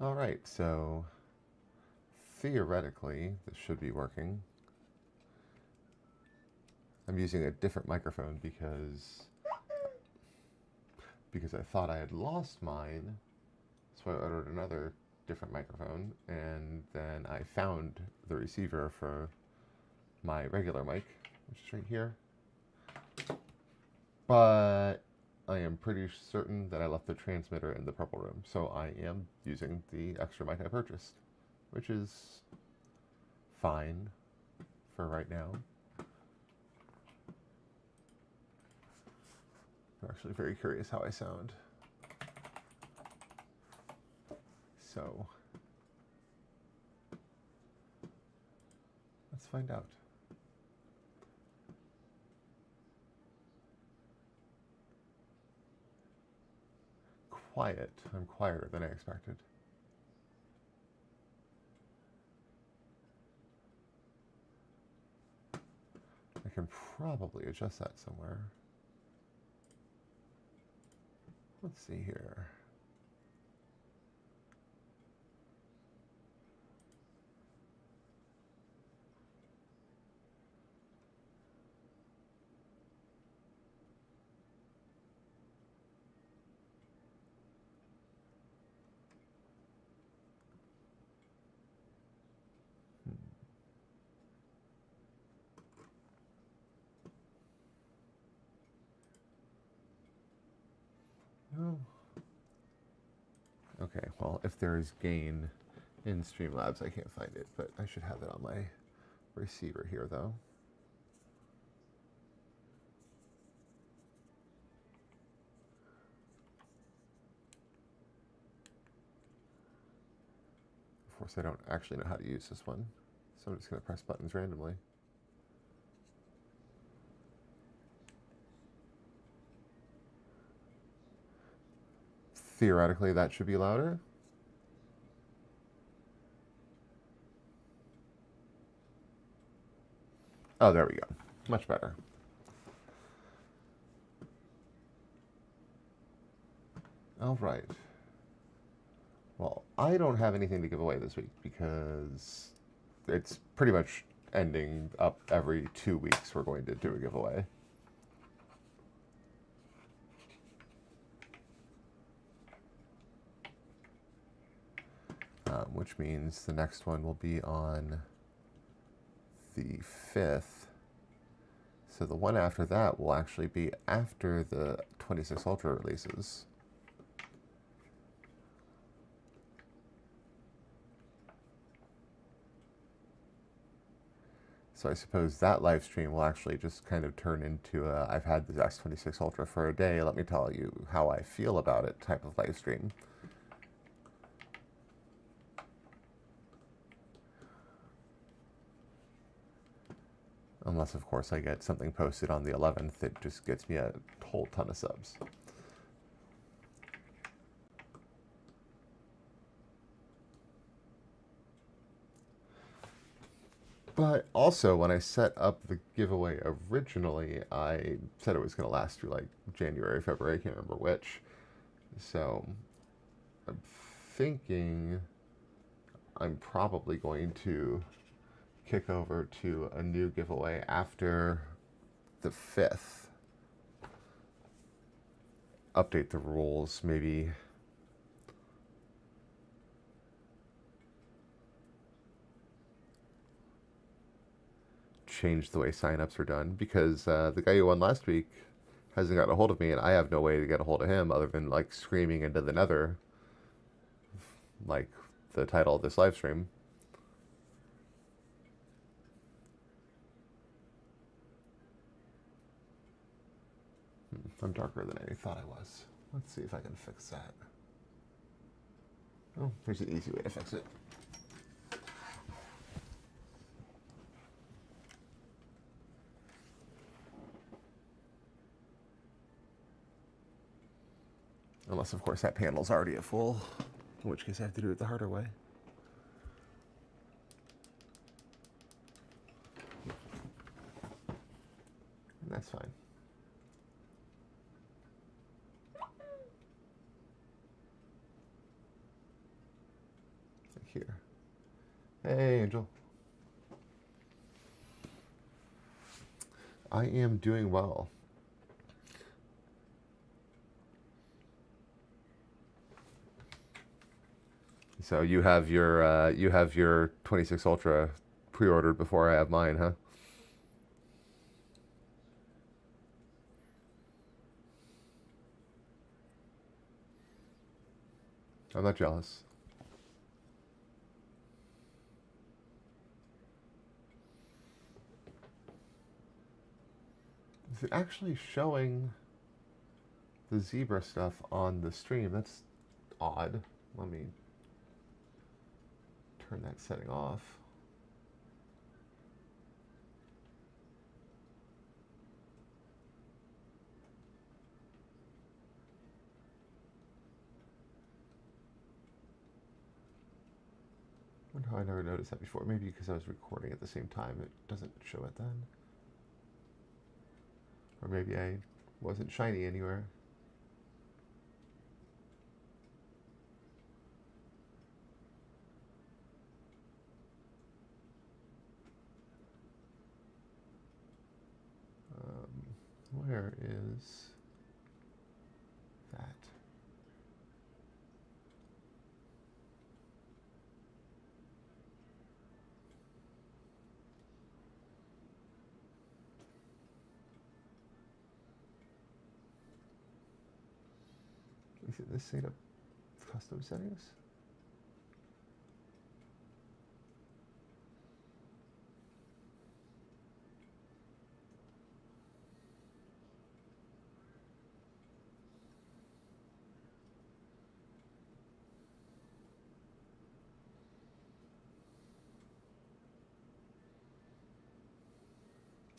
All right, so theoretically, this should be working. I'm using a different microphone because I thought I had lost mine, so I ordered another different microphone, and then I found the receiver for my regular mic, which is right here. But I am pretty certain that I left the transmitter in the purple room, so I am using the extra mic I purchased, which is fine for right now. I'm actually very curious how I sound. So let's find out. Quiet. I'm quieter than I expected. I can probably adjust that somewhere. Let's see here. Oh. Okay, well, if there is gain in Streamlabs, I can't find it, but I should have it on my receiver here, though. Of course, I don't actually know how to use this one, so I'm just going to press buttons randomly. Theoretically, that should be louder. Oh, there we go. Much better. All right. Well, I don't have anything to give away this week because it's pretty much ending up every 2 weeks. We're going to do a giveaway. Which means the next one will be on the 5th. So the one after that will actually be after the 26 Ultra releases. So I suppose that live stream will actually just kind of turn into a I've had the X26 Ultra for a day, let me tell you how I feel about it type of live stream. Unless, of course, I get something posted on the 11th that just gets me a whole ton of subs. But also, when I set up the giveaway originally, I said it was going to last through like January, February, I can't remember which. So I'm thinking I'm probably going to kick over to a new giveaway after the 5th. Update the rules, maybe. Change the way signups are done, because the guy who won last week hasn't gotten a hold of me, and I have no way to get a hold of him other than like screaming into the nether, like the title of this live stream. I'm darker than I thought I was. Let's see if I can fix that. Oh, there's an easy way to fix it. Unless, of course, that panel's already at full, in which case I have to do it the harder way. And that's fine. here. Hey, Angel. I am doing well. So you have your 26 Ultra pre-ordered before I have mine, huh? I'm not jealous. Is it actually showing the zebra stuff on the stream? That's odd. Let me turn that setting off. I wonder how I never noticed that before. Maybe because I was recording at the same time, it doesn't show it then. Or maybe I wasn't shiny anywhere. Where is that? Is it this setup custom settings?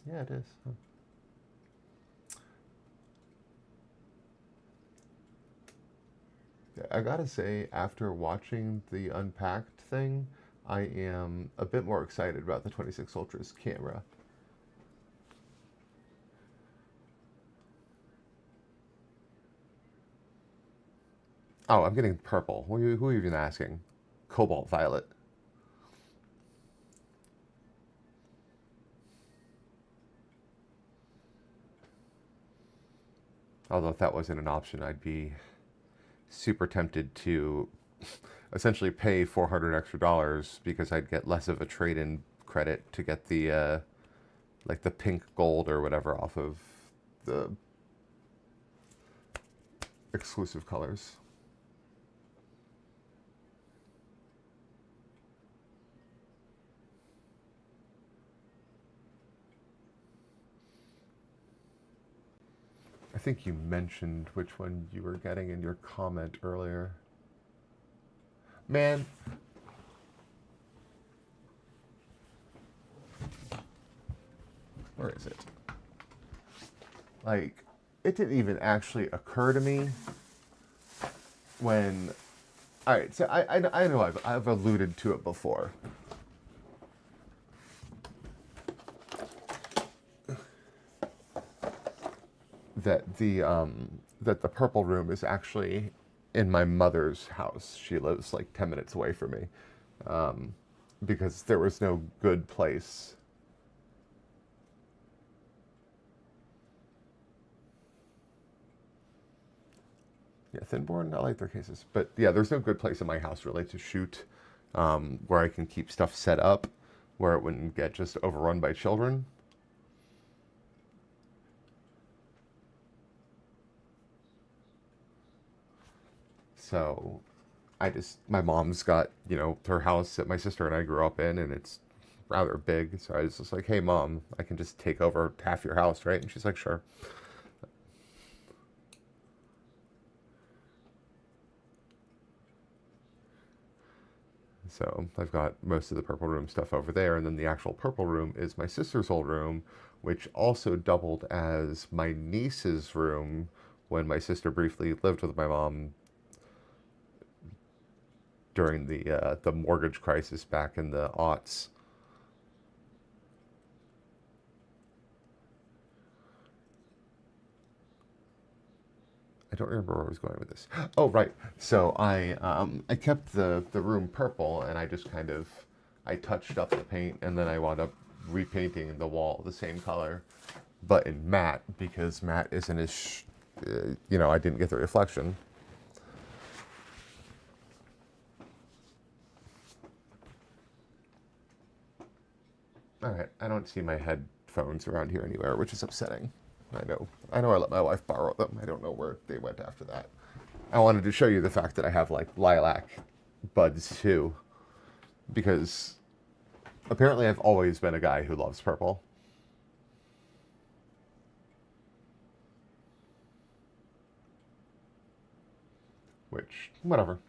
Yeah, it is. Huh. I gotta say, after watching the Unpacked thing, I am a bit more excited about the 26 Ultra's camera. Oh, I'm getting purple. Who are you even asking? Cobalt violet. Although if that wasn't an option, I'd be super tempted to essentially pay $400 extra because I'd get less of a trade-in credit to get the like the pink gold or whatever off of the exclusive colors. I think you mentioned which one you were getting in your comment earlier. Man, where is it? Like, it didn't even actually occur to me when... All right, so I know I've alluded to it before. That the purple room is actually in my mother's house. She lives like 10 minutes away from me, because there was no good place. Yeah, Thinborn, I like their cases, but yeah, there's no good place in my house really to shoot, where I can keep stuff set up, where it wouldn't get just overrun by children. So my mom's got, her house that my sister and I grew up in, and it's rather big. So I was just like, hey, Mom, I can just take over half your house, right? And she's like, sure. So I've got most of the purple room stuff over there. And then the actual purple room is my sister's old room, which also doubled as my niece's room when my sister briefly lived with my mom during the mortgage crisis back in the aughts. I don't remember where I was going with this. Oh, right. So I kept the room purple, and I just kind of I touched up the paint, and then I wound up repainting the wall the same color, but in matte because matte isn't as I didn't get the reflection. All right, I don't see my headphones around here anywhere, which is upsetting. I know I let my wife borrow them. I don't know where they went after that. I wanted to show you the fact that I have like lilac buds too, because apparently I've always been a guy who loves purple. Which, whatever.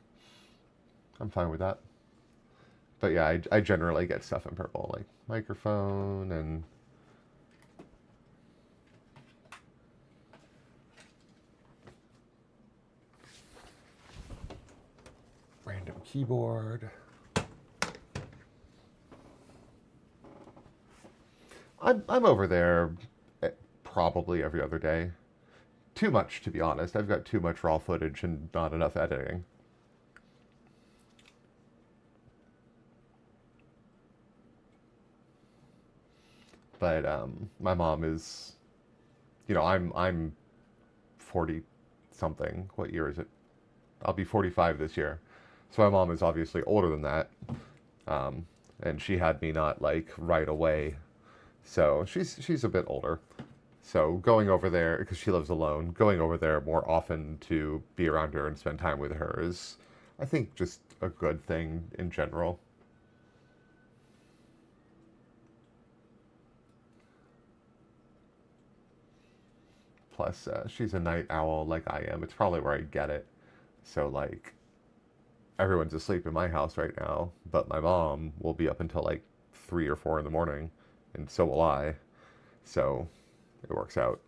I'm fine with that. But yeah, I generally get stuff in purple, like microphone and random keyboard. I'm over there probably every other day. Too much, to be honest. I've got too much raw footage and not enough editing. But my mom is, I'm 40 something. What year is it? I'll be 45 this year. So my mom is obviously older than that. Um, and she had me not like right away. So she's a bit older. So going over there, because she lives alone, going over there more often to be around her and spend time with her is, I think, just a good thing in general. Plus, she's a night owl like I am. It's probably where I get it. So, like, everyone's asleep in my house right now, but my mom will be up until like 3 or 4 in the morning, and so will I. So, it works out.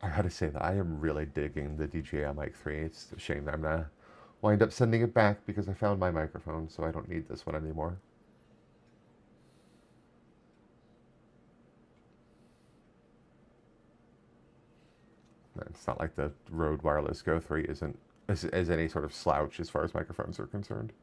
I gotta say that I am really digging the DJI Mic 3. It's a shame that I'm gonna wind up sending it back because I found my microphone, so I don't need this one anymore. It's not like the Rode Wireless Go 3 isn't as any sort of slouch as far as microphones are concerned.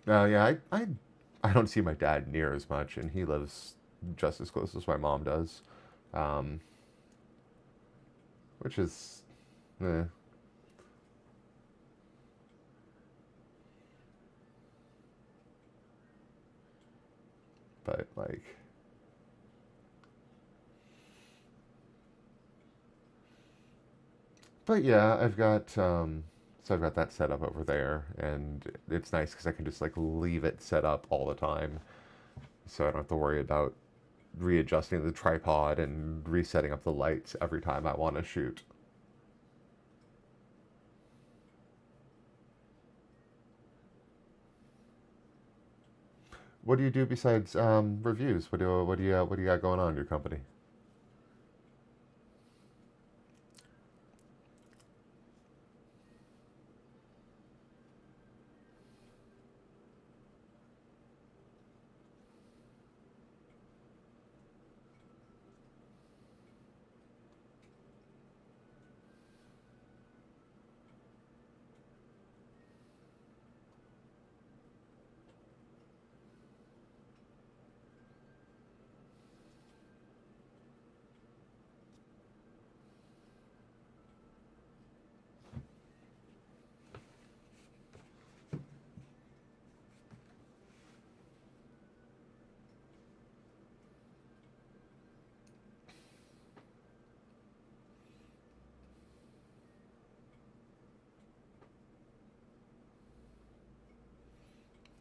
Yeah, I don't see my dad near as much, and he lives just as close as my mom does, um, which is, eh. But like, but yeah, so I've got that set up over there, and it's nice because I can just like leave it set up all the time, so I don't have to worry about readjusting the tripod and resetting up the lights every time I want to shoot. What do you do besides reviews? What do you got going on in your company?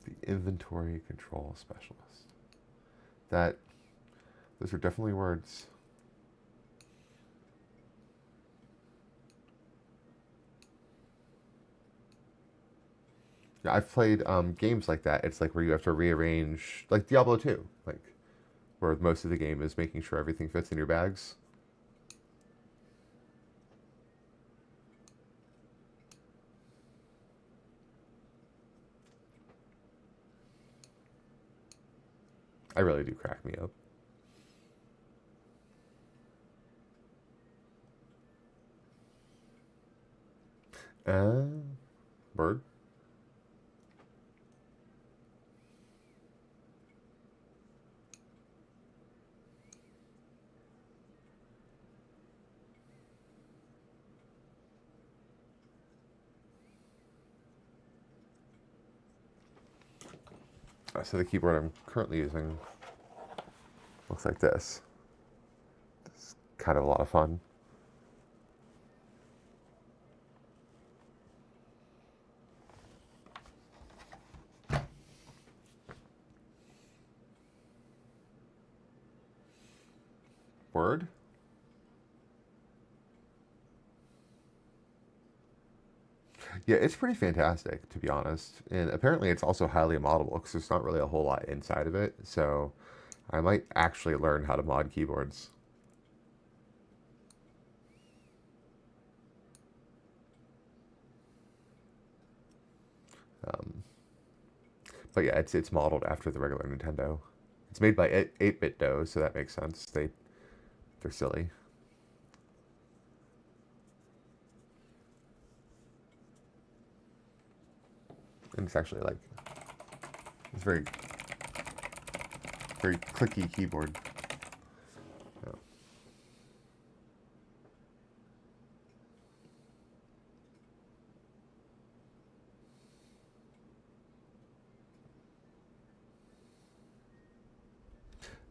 The inventory control specialist. That those are definitely words. Yeah, I've played games like that. It's like where you have to rearrange, like Diablo 2, like where most of the game is making sure everything fits in your bags. I really do crack me up. Bird. So the keyboard I'm currently using looks like this. It's kind of a lot of fun. Word. Yeah, it's pretty fantastic, to be honest. And apparently it's also highly moddable because there's not really a whole lot inside of it. So I might actually learn how to mod keyboards. Um, but yeah, it's modeled after the regular Nintendo. It's made by 8-bit dough, so that makes sense. They're silly. And it's actually like it's very clicky keyboard. Yeah.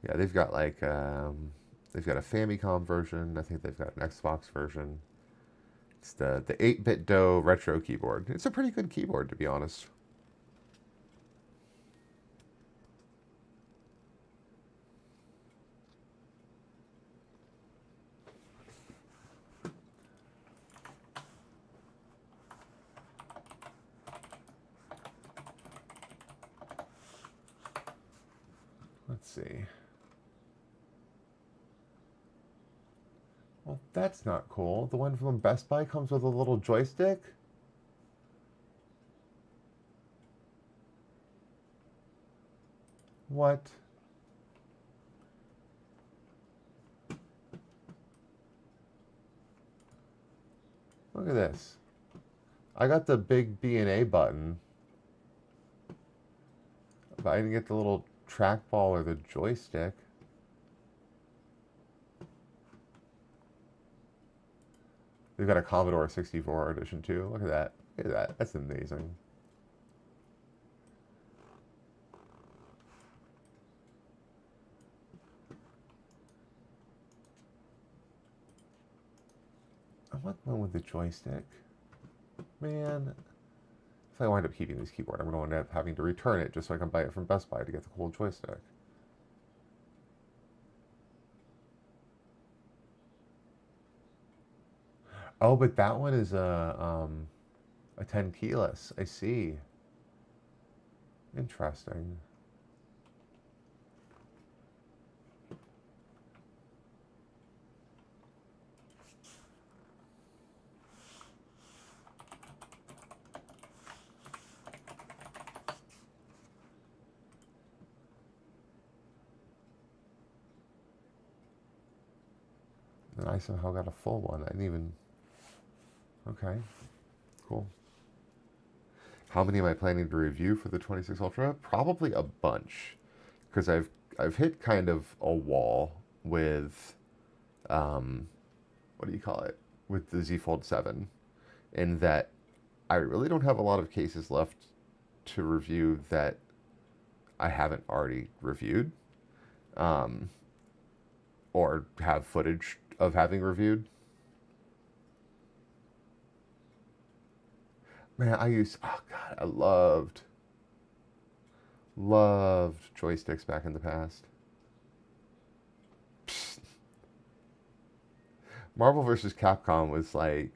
Yeah, they've got like they've got a Famicom version. I think they've got an Xbox version. It's the 8-bit dough retro keyboard. It's a pretty good keyboard, to be honest. Let's see. Well, that's not cool. The one from Best Buy comes with a little joystick. What? Look at this. I got the big B and A button, but I didn't get the little trackball or the joystick. They've got a Commodore 64 edition too. Look at that. Look at that. That's amazing. I want one with the joystick. Man, if I wind up keeping this keyboard, I'm going to end up having to return it just so I can buy it from Best Buy to get the cool joystick. Oh, but that one is a 10 keyless. I see. Interesting. And I somehow got a full one. I didn't even. Okay, cool. How many am I planning to review for the 26 Ultra? Probably a bunch, because I've hit kind of a wall with um, what do you call it? With the Z Fold 7, in that I really don't have a lot of cases left to review that I haven't already reviewed, um, or have footage of having reviewed. Man, oh God, I loved joysticks back in the past. Psst. Marvel vs. Capcom was like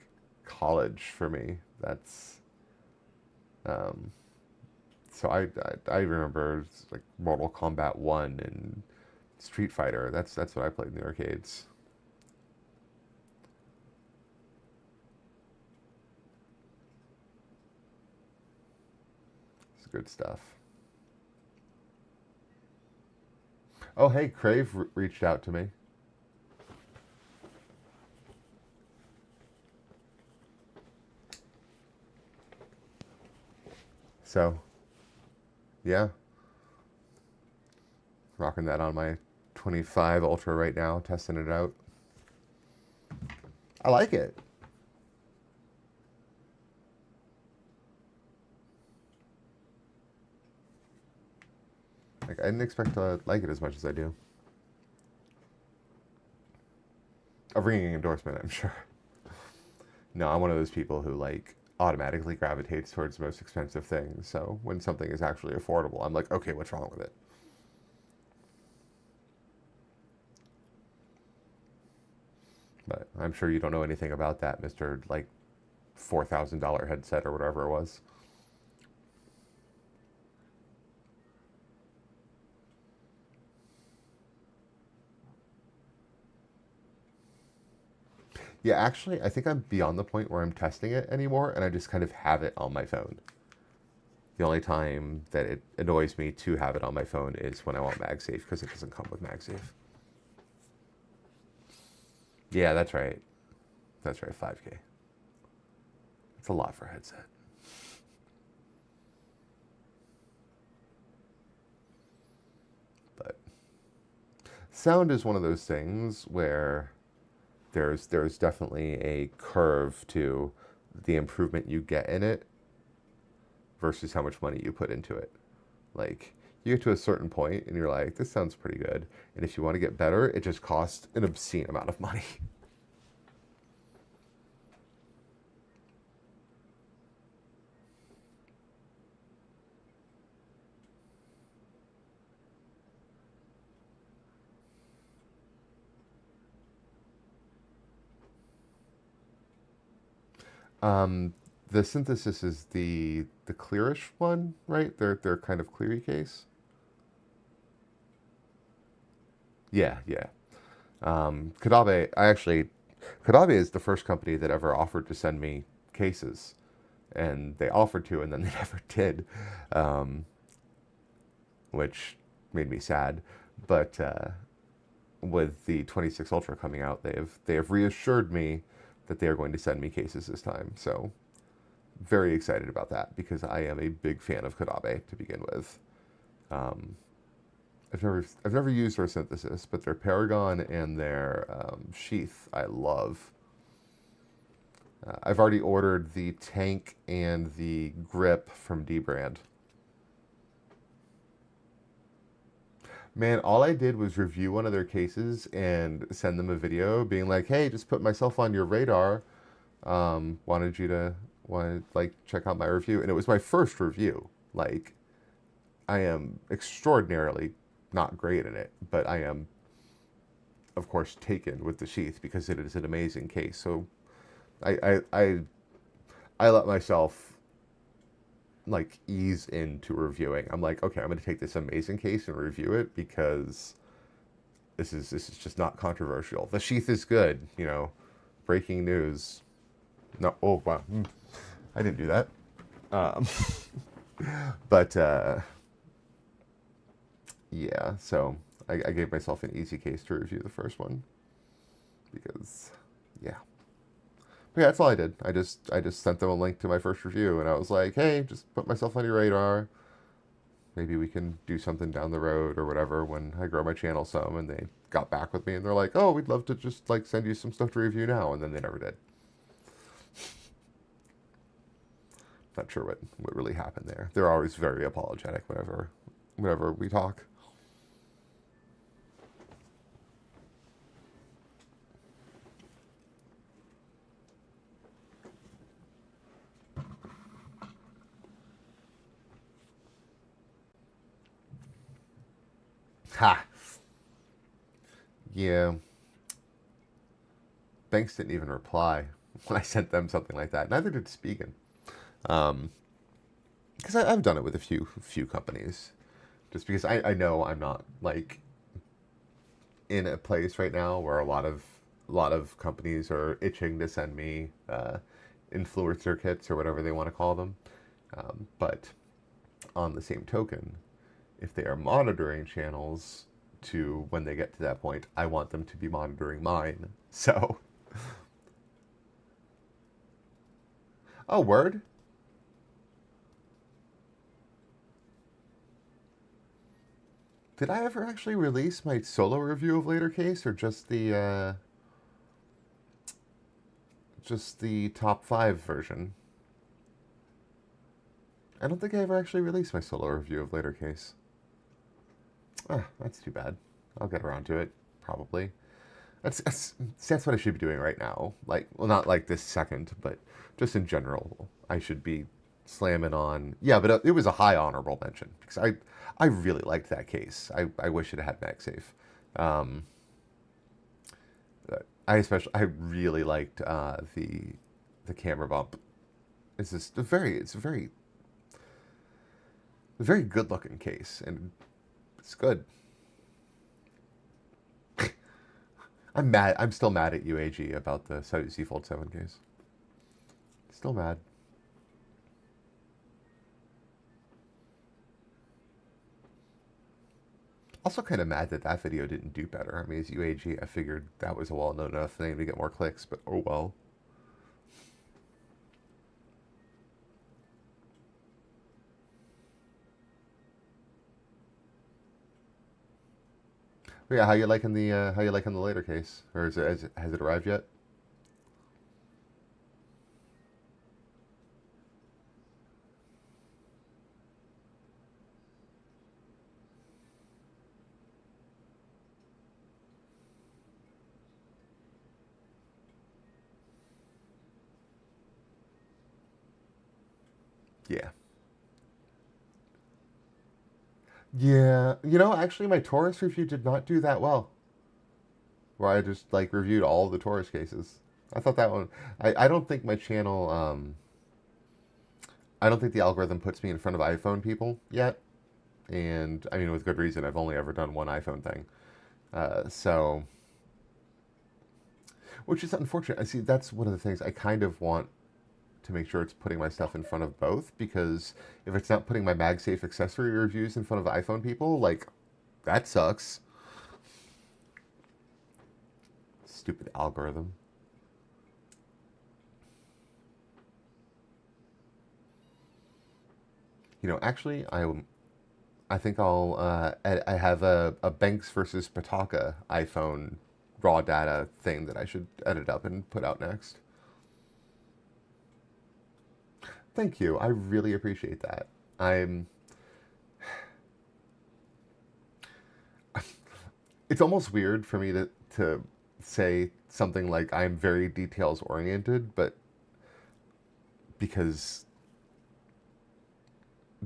college for me. That's um, so I remember like Mortal Kombat 1 and Street Fighter. That's what I played in the arcades. It's good stuff. Oh, hey, Crave reached out to me. So, yeah, rocking that on my 25 Ultra right now, testing it out. I like it. Like, I didn't expect to like it as much as I do. A ringing endorsement, I'm sure. No, I'm one of those people who like automatically gravitates towards the most expensive things. So when something is actually affordable, I'm like, okay, what's wrong with it? But I'm sure you don't know anything about that, Mr. Like $4,000 headset or whatever it was. Yeah, actually, I think I'm beyond the point where I'm testing it anymore, and I just kind of have it on my phone. The only time that it annoys me to have it on my phone is when I want MagSafe, because it doesn't come with MagSafe. Yeah, that's right. That's right, 5K. It's a lot for a headset. But sound is one of those things where there's definitely a curve to the improvement you get in it versus how much money you put into it. Like, you get to a certain point and you're like, this sounds pretty good. And if you want to get better, it just costs an obscene amount of money. Um, the synthesis is the clearish one, right? They're kind of cleary case. Yeah, yeah. Kadabe, Kadabe is the first company that ever offered to send me cases, and they offered to, and then they never did, um, which made me sad. But with the 26 Ultra coming out, they have reassured me that they are going to send me cases this time. So very excited about that because I am a big fan of Kadabe to begin with. Um, I've never used their synthesis, but their Paragon and their sheath I love. I've already ordered the tank and the grip from D brand. Man, all I did was review one of their cases and send them a video being like, "Hey, just put myself on your radar. Wanted you to want like check out my review." And it was my first review. Like, I am extraordinarily not great at it, but I am, of course, taken with the sheath because it is an amazing case. So I I I, I let myself like ease into reviewing. I'm like, okay, I'm going to take this amazing case and review it because this is just not controversial. The sheath is good, you know. Breaking news. No, oh wow, I didn't do that. Um, but yeah, so I gave myself an easy case to review the first one because yeah. But yeah, that's all I did. I just sent them a link to my first review, and I was like, hey, just put myself on your radar. Maybe we can do something down the road or whatever when I grow my channel some. And they got back with me and they're like, oh, we'd love to just like send you some stuff to review now. And then they never did. Not sure what really happened there. They're always very apologetic whenever we talk. Ha! Yeah. Banks didn't even reply when I sent them something like that. Neither did Spigen. Um, because I've done it with a few companies, just because I know I'm not like in a place right now where a lot of companies are itching to send me influencer kits or whatever they want to call them. But on the same token, if they are monitoring channels, to when they get to that point, I want them to be monitoring mine. So, oh, word. Did I ever actually release my solo review of Later Case, or just the top 5 version? I don't think I ever actually released my solo review of Later Case. Ah, that's too bad. I'll get around to it, probably. That's what I should be doing right now. Like, well, not like this second, but just in general, I should be slamming on. Yeah, but it was a high honorable mention because I really liked that case. I wish it had magsafe. Um, I really liked the camera bump. It's a very good looking case, and it's good. I'm mad. I'm still mad at UAG about the Z Fold 7 case. Still mad. Also kind of mad that that video didn't do better. I mean, as UAG, I figured that was a well-known enough thing to get more clicks, but oh well. But yeah, how you liking the later case, or has it arrived yet? Yeah. Yeah, actually, my Taurus review did not do that well. Where I just like reviewed all the Taurus cases. I thought that one. I don't think my channel. I don't think the algorithm puts me in front of iPhone people yet, and I mean with good reason. I've only ever done one iPhone thing, so which is unfortunate. I see that's one of the things I kind of want to make sure it's putting my stuff in front of both, because if it's not putting my MagSafe accessory reviews in front of iPhone people, like that sucks. Stupid algorithm. Actually, I think I have a Banks versus Pataka iPhone raw data thing that I should edit up and put out next. Thank you. I really appreciate that. I'm. It's almost weird for me to say something like I'm very details oriented, but because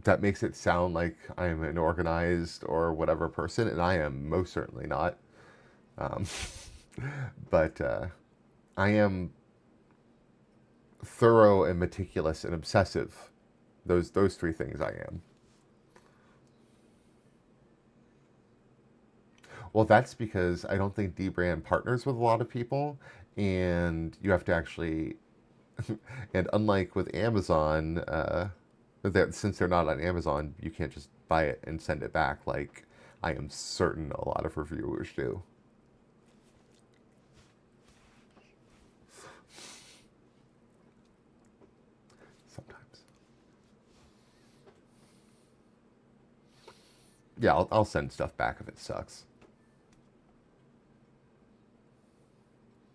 that makes it sound like I'm an organized or whatever person, and I am most certainly not. Um, but I am thorough and meticulous and obsessive. Those three things I am. Well, that's because I don't think Dbrand partners with a lot of people, and you have to actually. And unlike with Amazon, since they're not on Amazon, you can't just buy it and send it back like I am certain a lot of reviewers do. Sometimes. Yeah, I'll send stuff back if it sucks.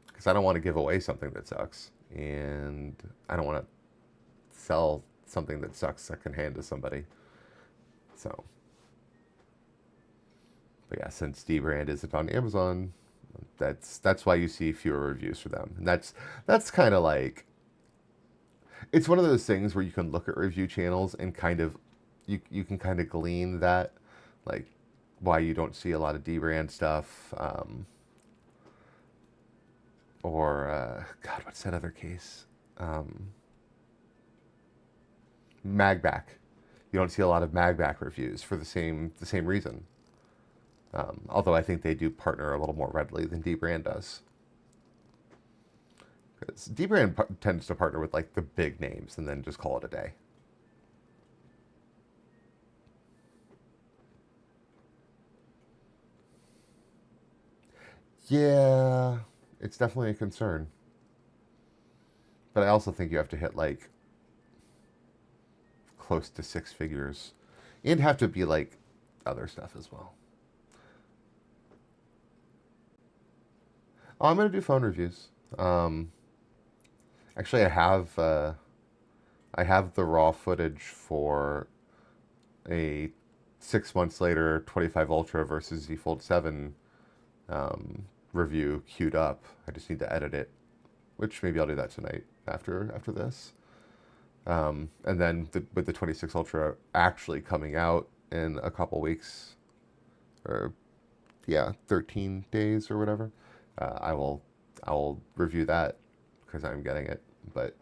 Because I don't want to give away something that sucks. And I don't want to sell something that sucks secondhand to somebody. So, but yeah, since Dbrand isn't on Amazon, that's why you see fewer reviews for them. And that's kind of like, it's one of those things where you can look at review channels and kind of you can kind of glean that, like, why you don't see a lot of Dbrand stuff. Or God, what's that other case? Magback. You don't see a lot of Magback reviews for the same reason. Although I think they do partner a little more readily than Dbrand does. Because Dbrand tends to partner with like the big names and then just call it a day. Yeah, it's definitely a concern. But I also think you have to hit like close to six figures and have to be like other stuff as well. Oh, I'm gonna do phone reviews. Um, Actually, I have the raw footage for a 6 months later 25 Ultra versus Z Fold 7 um, review queued up. I just need to edit it, which maybe I'll do that tonight after this. And then with the 26 Ultra actually coming out in a couple weeks, or yeah, 13 days or whatever, I will review that because I'm getting it. But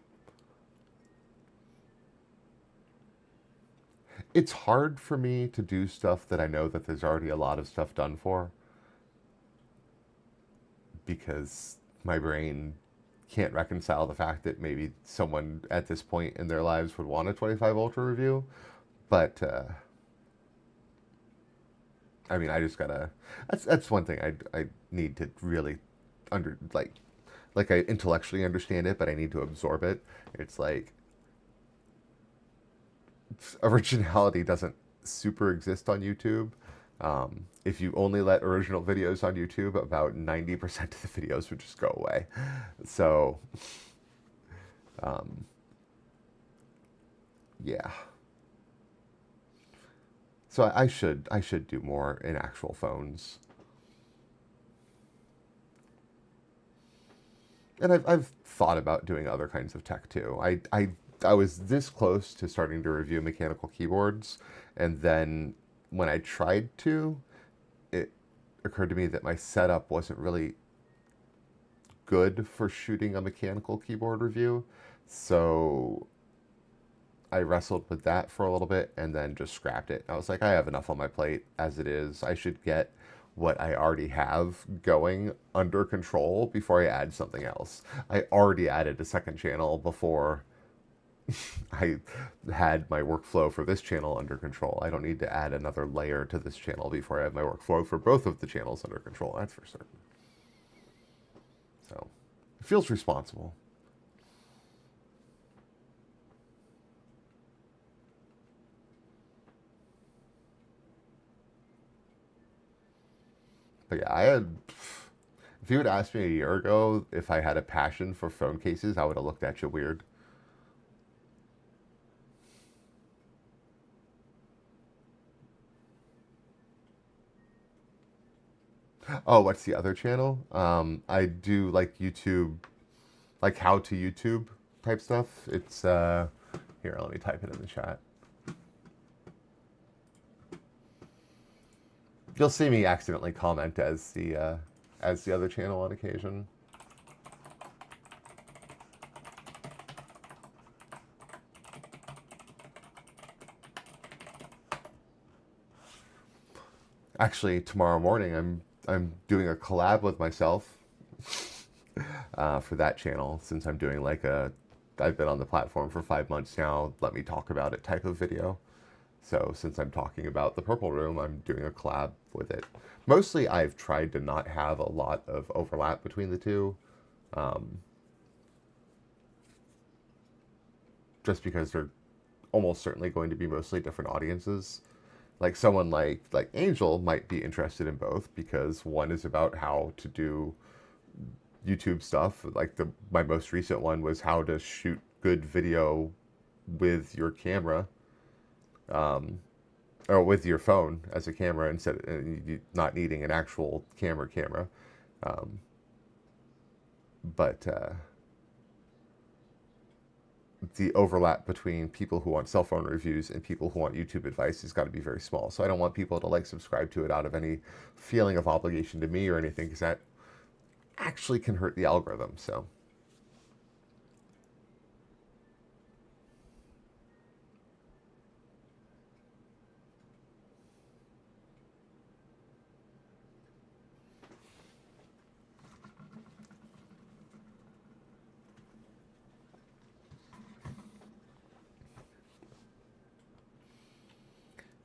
it's hard for me to do stuff that I know that there's already a lot of stuff done for because my brain can't reconcile the fact that maybe someone at this point in their lives would want a 25 Ultra review. But I mean, I just gotta. That's one thing I need to really under like I intellectually understand it, but I need to absorb it. It's like originality doesn't super exist on YouTube. If you only let original videos on YouTube, about 90% of the videos would just go away. So, um, yeah. So I should do more in actual phones. And I've thought about doing other kinds of tech too. I was this close to starting to review mechanical keyboards, and then when I tried to, it occurred to me that my setup wasn't really good for shooting a mechanical keyboard review. So I wrestled with that for a little bit and then just scrapped it. I was like, I have enough on my plate as it is. I should get what I already have going under control before I add something else. I already added a second channel before I had my workflow for this channel under control. I don't need to add another layer to this channel before I have my workflow for both of the channels under control. That's for certain. So it feels responsible. But yeah, I had. If you had asked me a year ago if I had a passion for phone cases, I would have looked at you weird. Oh, what's the other channel? I do like YouTube, like how to YouTube type stuff. It's here. Let me type it in the chat. You'll see me accidentally comment as the other channel on occasion. Actually, tomorrow morning I'm doing a collab with myself for that channel since I'm doing like a I've been on the platform for 5 months now. Let me talk about it type of video. So since I'm talking about the Purple Room, I'm doing a collab with it. Mostly, I've tried to not have a lot of overlap between the two, um, just because they're almost certainly going to be mostly different audiences. Like someone like Angel might be interested in both because one is about how to do YouTube stuff. Like the my most recent one was how to shoot good video with your camera, um, or with your phone as a camera instead of not needing an actual camera. Um, but the overlap between people who want cell phone reviews and people who want YouTube advice has got to be very small. So I don't want people to like subscribe to it out of any feeling of obligation to me or anything because that actually can hurt the algorithm. So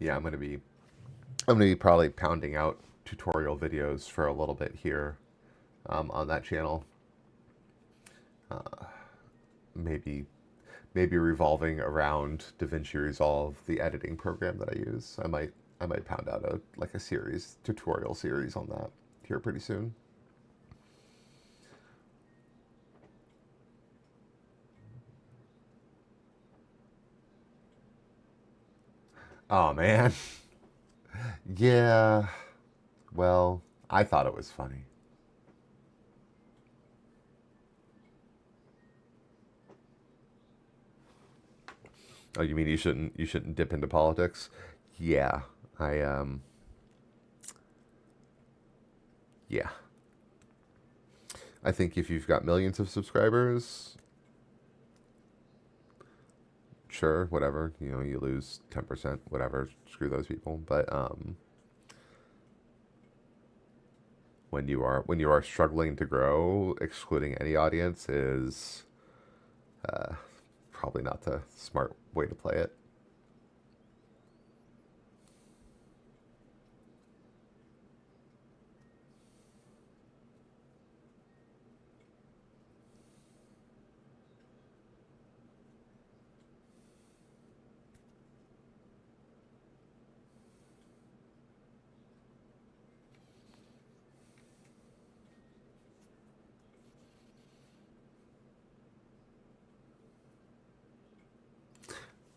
yeah, I'm gonna be probably pounding out tutorial videos for a little bit here on that channel. Maybe maybe revolving around DaVinci Resolve, the editing program that I use. I might pound out a series, tutorial series on that here pretty soon. Oh man. Yeah. Well, I thought it was funny. Oh, you mean you shouldn't dip into politics? Yeah. I yeah. I think if you've got millions of subscribers, sure, whatever. You know, you lose 10%, whatever. Screw those people. But when you are struggling to grow, excluding any audience is uh, probably not the smart way to play it.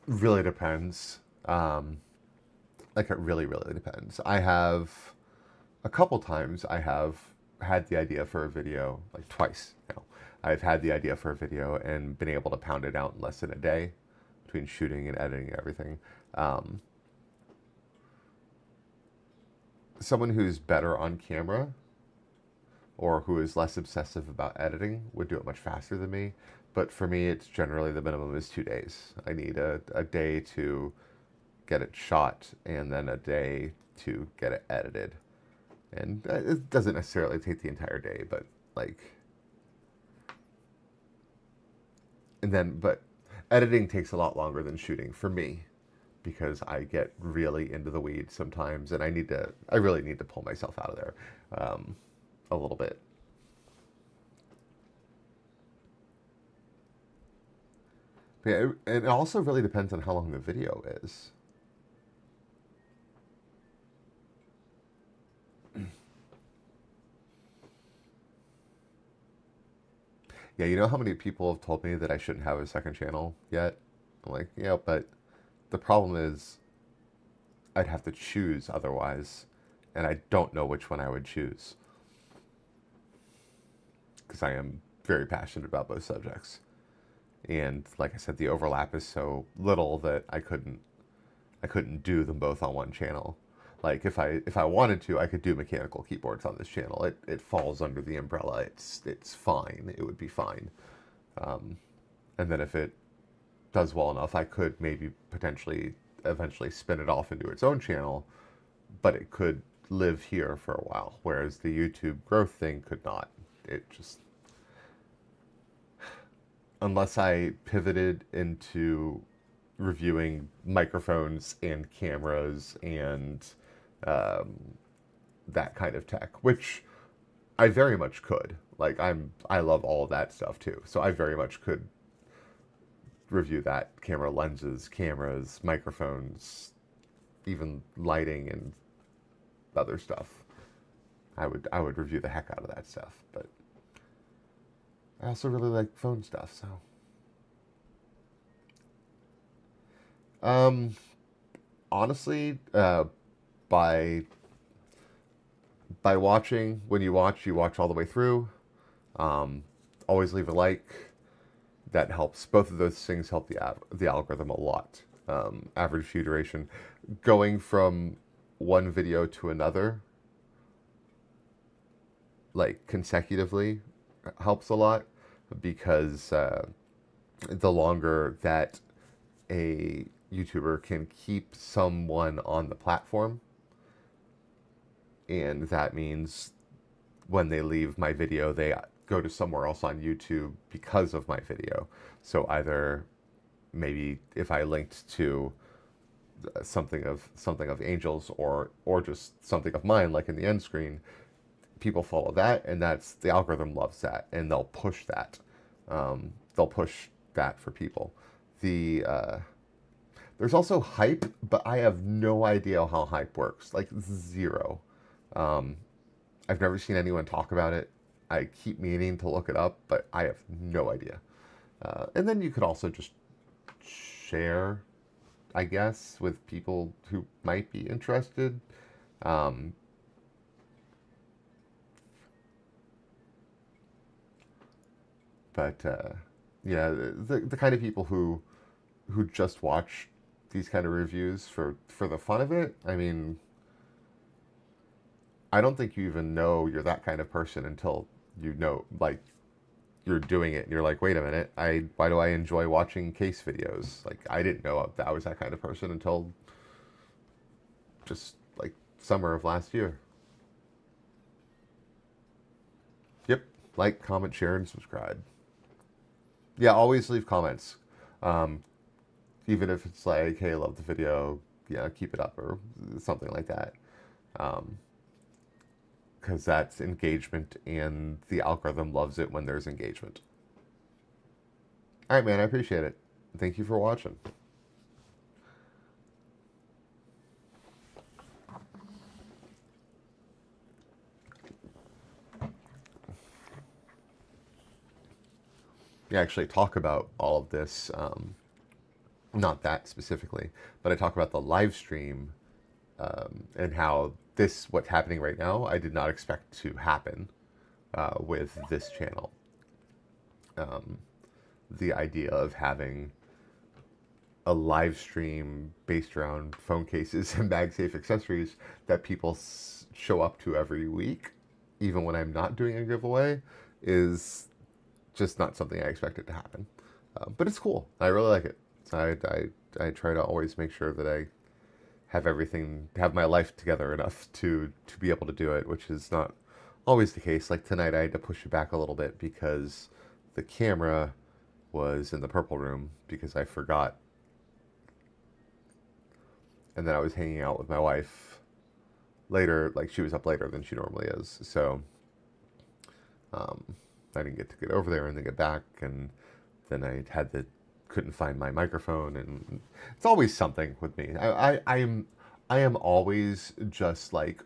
Really depends. Like it really depends. I have a couple times I have had the idea for a video, like twice now. I've had the idea for a video and been able to pound it out in less than a day between shooting and editing and everything. Um, Someone who's better on camera or who is less obsessive about editing would do it much faster than me. But for me, it's generally the minimum is 2 days. I need a day to get it shot and then a day to get it edited. And it doesn't necessarily take the entire day, but like, but editing takes a lot longer than shooting for me because I get really into the weeds sometimes, and I really need to pull myself out of there a little bit. But yeah, it also really depends on how long the video is. Yeah, you know how many people have told me that I shouldn't have a second channel yet? I'm like, yeah, but the problem is I'd have to choose otherwise, and I don't know which one I would choose because I am very passionate about both subjects. And like I said, the overlap is so little that I couldn't do them both on one channel. Like if I wanted to, I could do mechanical keyboards on this channel. It falls under the umbrella. It's fine. It would be fine. Um, and then if it does well enough, I could maybe potentially eventually spin it off into its own channel, but it could live here for a while, whereas the YouTube growth thing could not. It just, unless I pivoted into reviewing microphones and cameras and um, that kind of tech, which I very much could. Like I love all of that stuff too, so I very much could review that camera lenses, cameras, microphones, even lighting and other stuff. I would review the heck out of that stuff, but I also really like phone stuff, so um honestly, by watching, when you watch all the way through. Um, Always leave a like. That helps. Both of those things help the algorithm a lot. Average view duration, going from one video to another, like consecutively, helps a lot because the longer that a YouTuber can keep someone on the platform, and that means when they leave my video, they go to somewhere else on YouTube because of my video. So either maybe if I linked to something of Angels or just something of mine, like in the end screen, people follow that, and that's the algorithm loves that, and they'll push that. They'll push that for people. The There's also hype, but I have no idea how hype works. Like zero. Um, I've never seen anyone talk about it. I keep meaning to look it up, but I have no idea. And then you could also just share, I guess, with people who might be interested. Um, but yeah, the kind of people who just watch these kind of reviews for the fun of it. I mean, I don't think you even know you're that kind of person until you know, like, you're doing it and you're like, wait a minute, why do I enjoy watching case videos? Like, I didn't know I was that kind of person until just like summer of last year. Yep. Like, comment, share, and subscribe. Yeah, always leave comments. Um, Even if it's like, hey, love the video, yeah, keep it up, or something like that. Um, because that's engagement, and the algorithm loves it when there's engagement. All right, man, I appreciate it. Thank you for watching. We actually talk about all of this, not that specifically, but I talk about the live stream, and how what's happening right now, I did not expect to happen with this channel. Um, the idea of having a live stream based around phone cases and MagSafe accessories that people show up to every week, even when I'm not doing a giveaway, is just not something I expected to happen. But it's cool. I really like it. I try to always make sure that I have my life together enough to be able to do it, which is not always the case. Like tonight, I had to push it back a little bit because the camera was in the purple room because I forgot, and then I was hanging out with my wife later. Like she was up later than she normally is, so um, I didn't get over there and then get back, and then couldn't find my microphone, and it's always something with me. I am always just like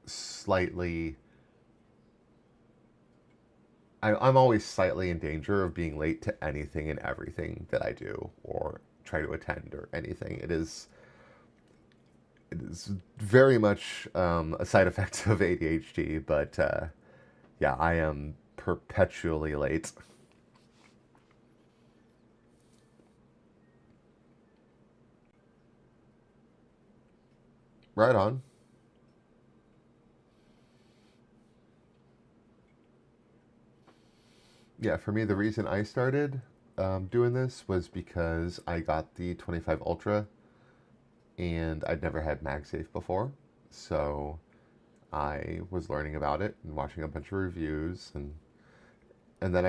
slightly. I'm always slightly in danger of being late to anything and everything that I do or try to attend or anything. It is very much a side effect of ADHD, but yeah, I am perpetually late. Right on. Yeah, for me, the reason I started doing this was because I got the 25 Ultra and I'd never had MagSafe before. So I was learning about it and watching a bunch of reviews, and then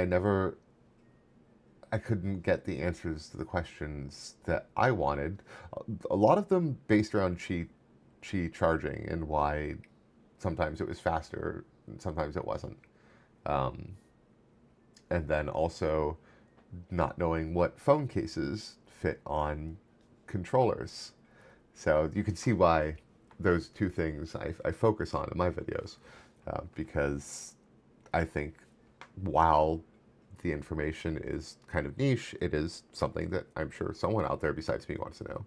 I couldn't get the answers to the questions that I wanted. A lot of them based around Qi charging and why sometimes it was faster and sometimes it wasn't. Um, and then also not knowing what phone cases fit on controllers. So you can see why those two things I focus on in my videos, because I think while the information is kind of niche, it is something that I'm sure someone out there besides me wants to know.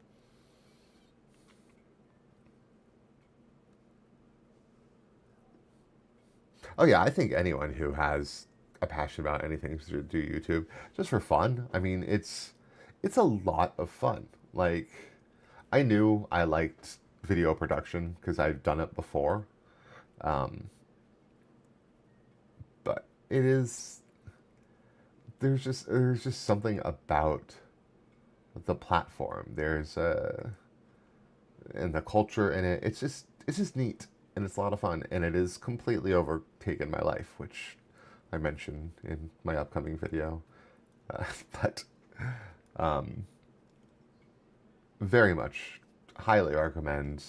Oh yeah, I think anyone who has a passion about anything should do YouTube just for fun. I mean, it's a lot of fun. Like I knew I liked video production because I've done it before, um, but there's just something about the platform. And the culture in it. It's just neat and it's a lot of fun, and it is completely overtaken my life, which I mention in my upcoming video. Uh, but um, very much highly recommend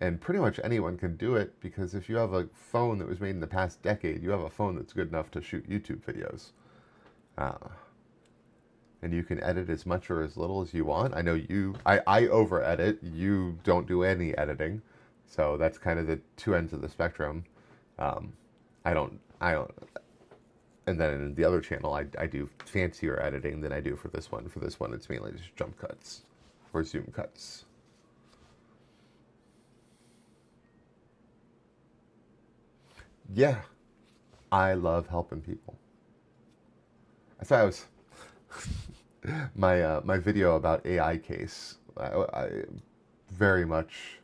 And pretty much anyone can do it, because if you have a phone that was made in the past decade, you have a phone that's good enough to shoot YouTube videos. Uh, and you can edit as much or as little as you want. I know I over edit, you don't do any editing. So that's kind of the two ends of the spectrum. Um, I don't, and then in the other channel, I do fancier editing than I do for this one. For this one, it's mainly just jump cuts or zoom cuts. Yeah, I love helping people. That's why I was my video about AI case. I very much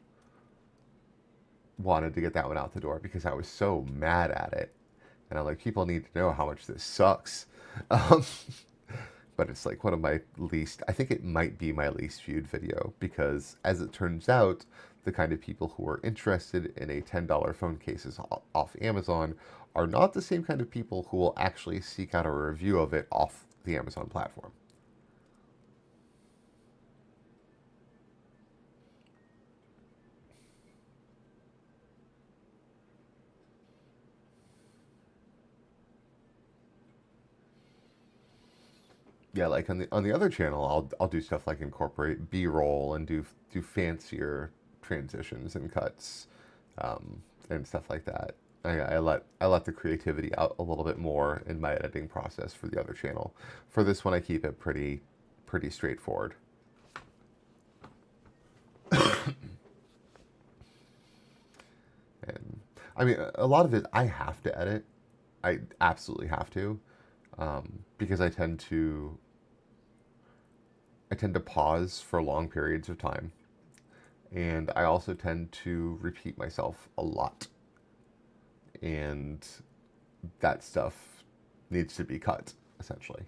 wanted to get that one out the door because I was so mad at it, and I'm like, people need to know how much this sucks. Um, but it's like one of my least. I think it might be my least viewed video because, as it turns out, the kind of people who are interested in a $10 phone cases off Amazon are not the same kind of people who will actually seek out a review of it off the Amazon platform. Yeah, like on the other channel, I'll do stuff like incorporate B-roll and do fancier transitions and cuts, and stuff like that. I let the creativity out a little bit more in my editing process for the other channel. For this one, I keep it pretty straightforward. And I mean, a lot of it I have to edit. I absolutely have to, because I tend to pause for long periods of time, and I also tend to repeat myself a lot, and that stuff needs to be cut essentially.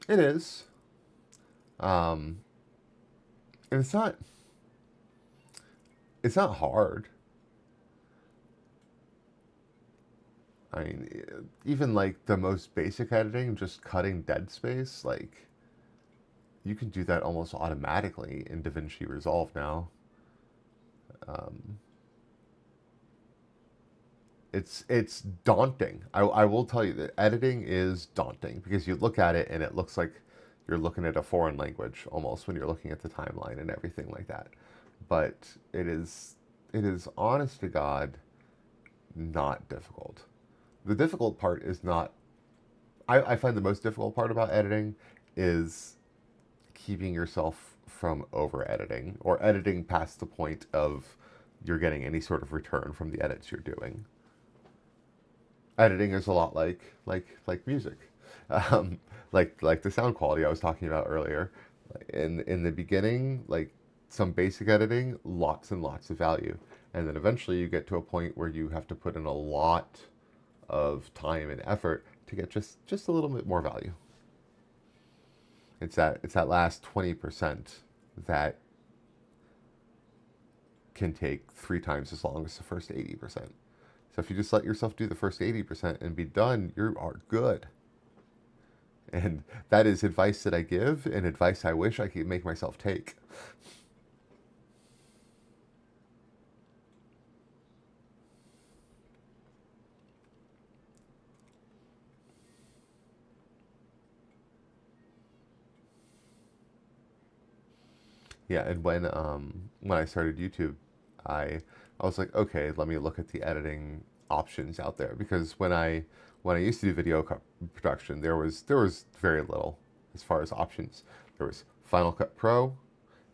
It is, um, and it's not hard. I mean, even like the most basic editing, just cutting dead space, like you can do that almost automatically in DaVinci Resolve now. Um, it's daunting. I will tell you that editing is daunting because you look at it and it looks like you're looking at a foreign language almost when you're looking at the timeline and everything like that. But it is honest to God not difficult. The difficult part is not. I find the most difficult part about editing is keeping yourself from over editing or editing past the point of you're getting any sort of return from the edits you're doing. Editing is a lot like music, like the sound quality I was talking about earlier. In the beginning, like some basic editing, lots and lots of value, and then eventually you get to a point where you have to put in a lot of time and effort to get just a little bit more value. It's that last 20% that can take three times as long as the first 80%. So if you just let yourself do the first 80% and be done, you are good. And that is advice that I give and advice I wish I could make myself take. Yeah, and when I started YouTube, I was like, okay, let me look at the editing options out there because when I used to do production, there was very little as far as options. There was Final Cut Pro,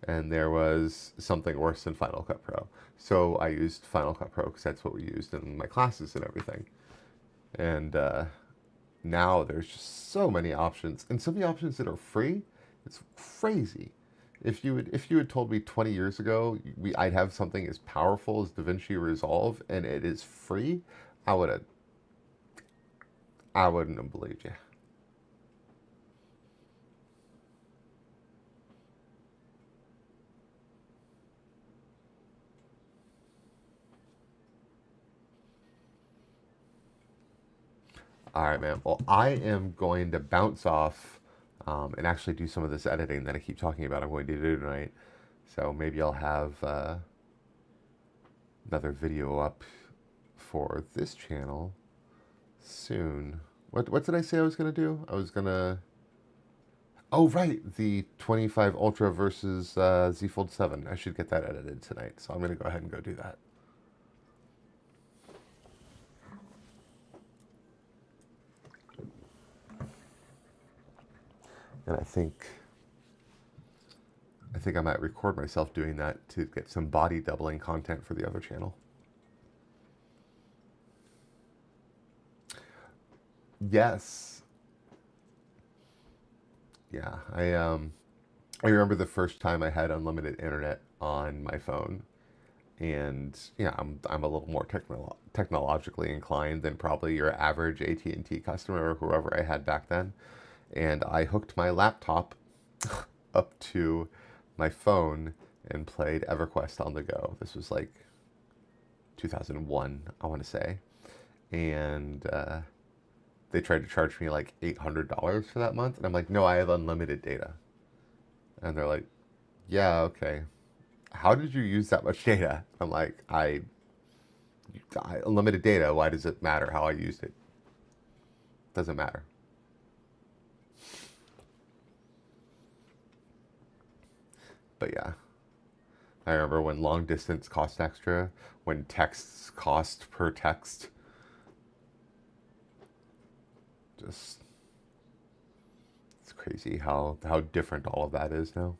and there was something worse than Final Cut Pro. So I used Final Cut Pro because that's what we used in my classes and everything. And Now there's just so many options, and so many options that are free. It's crazy. If you had told me 20 years ago I'd have something as powerful as DaVinci Resolve and it is free, I would have I wouldn't have believed you. All right, man. Well, I am going to bounce off and actually do some of this editing that I keep talking about. I'm going to do tonight. So maybe I'll have another video up for this channel soon. What did I say I was gonna do? I was gonna. Oh right, the 25 Ultra versus Z Fold 7. I should get that edited tonight. So I'm gonna go ahead and go do that. And I think I might record myself doing that to get some body doubling content for the other channel. Yes. Yeah. I remember the first time I had unlimited internet on my phone, and yeah, I'm a little more technologically inclined than probably your average AT&T customer or whoever I had back then. And I hooked my laptop up to my phone and played EverQuest on the go. This was like 2001, I want to say. And they tried to charge me like $800 for that month. And I'm like, no, I have unlimited data. And they're like, yeah, okay. How did you use that much data? I'm like, I unlimited data. Why does it matter how I used it? Doesn't matter. But yeah, I remember when long distance cost extra, when texts cost per text. Just, it's crazy how different all of that is now.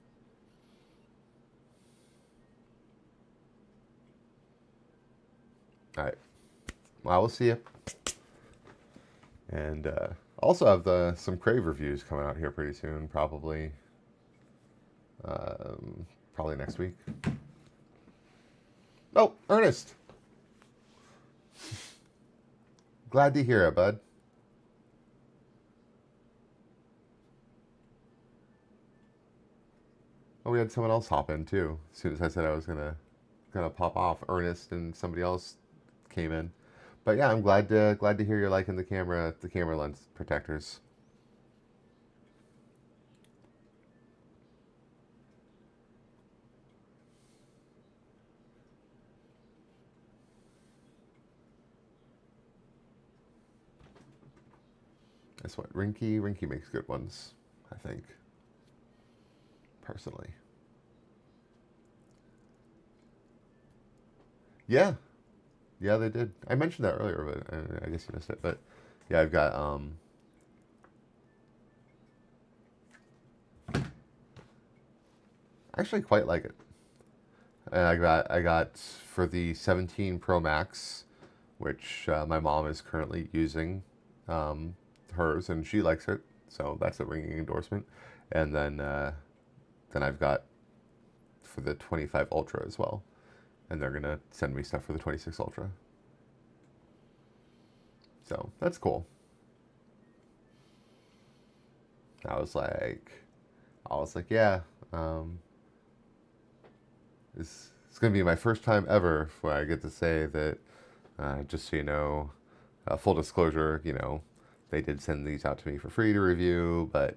All right. Well, I will see you. And also have some Crave reviews coming out here pretty soon, probably next week. Oh, Ernest! Glad to hear it, bud. Oh, we had someone else hop in too. As soon as I said I was gonna pop off, Ernest and somebody else came in. But yeah, I'm glad to hear you're liking the camera lens protectors. That's what Rinky makes good ones, I think, personally. Yeah, yeah, they did. I mentioned that earlier, but I guess you missed it. But yeah, I've got I actually quite like it. And I got for the 17 Pro Max, which my mom is currently using hers, and she likes it, so that's a ringing endorsement. And then I've got for the 25 Ultra as well, and they're gonna send me stuff for the 26 Ultra. So that's cool. I was like, yeah, um, it's gonna be my first time ever where I get to say that. Just so you know, full disclosure, they did send these out to me for free to review, but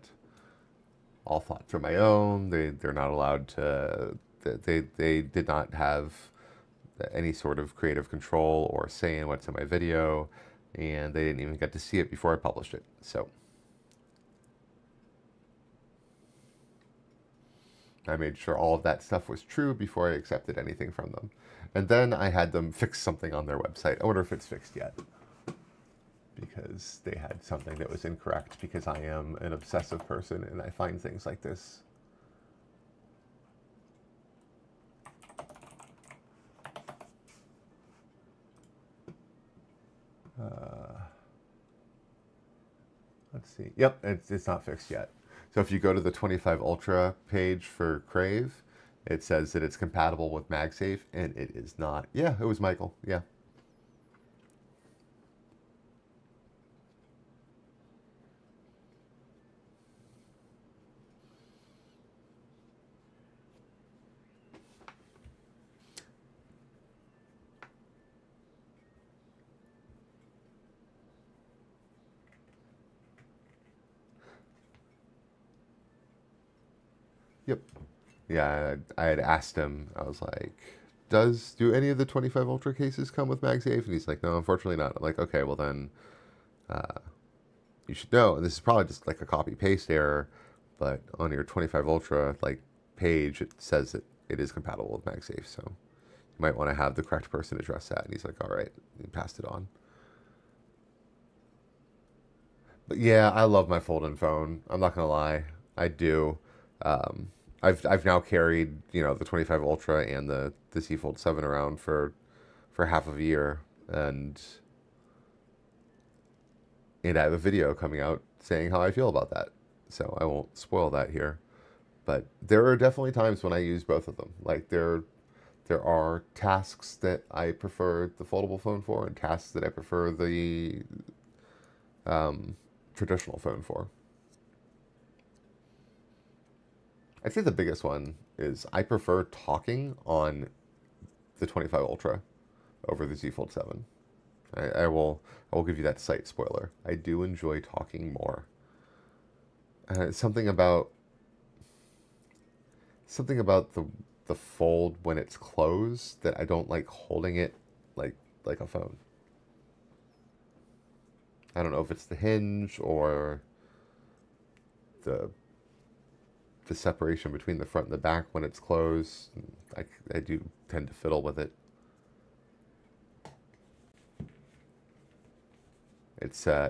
all thoughts are my own. They're not allowed to. They did not have any sort of creative control or say in what's in my video, and they didn't even get to see it before I published it. So I made sure all of that stuff was true before I accepted anything from them. And then I had them fix something on their website. I wonder if it's fixed yet, because they had something that was incorrect, because I am an obsessive person and I find things like this. let's see. Yep, it's not fixed yet. So if you go to the 25 Ultra page for Crave, it says that it's compatible with MagSafe, and it is not. Yeah, it was Michael. Yeah. Yep. Yeah, I had asked him. I was like, do any of the 25 Ultra cases come with MagSafe? And he's like, no, unfortunately not. I'm like, okay, well then, uh, you should know. And this is probably just like a copy paste error, but on your 25 Ultra like page, it says that it is compatible with MagSafe. So you might want to have the correct person address that. And he's like, all right, he passed it on. But yeah, I love my fold-in phone. I'm not gonna lie, I do. Um, I've now carried the 25 Ultra and the Z Fold 7 around for half of a year, and I have a video coming out saying how I feel about that. So I won't spoil that here. But there are definitely times when I use both of them. Like there are tasks that I prefer the foldable phone for, and tasks that I prefer the um, traditional phone for. I'd say the biggest one is I prefer talking on the 25 Ultra over the Z Fold 7. I will give you that slight spoiler. I do enjoy talking more. Something about the fold when it's closed that I don't like holding it like a phone. I don't know if it's the hinge or the the separation between the front and the back when it's closed. I do tend to fiddle with it.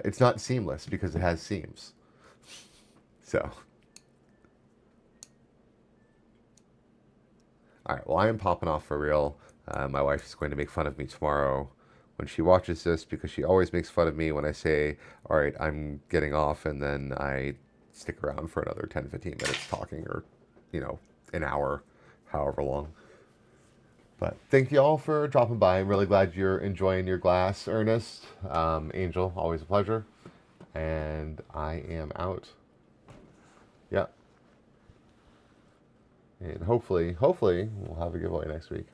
It's not seamless because it has seams. So, all right. Well, I am popping off for real. My wife is going to make fun of me tomorrow when she watches this because she always makes fun of me when I say, "All right, I'm getting off," and then I stick around for another 10, 15 minutes talking, or an hour, however long. But thank you all for dropping by. I'm really glad you're enjoying your glass, Ernest. Angel, always a pleasure. And I am out. Yeah. And hopefully we'll have a giveaway next week.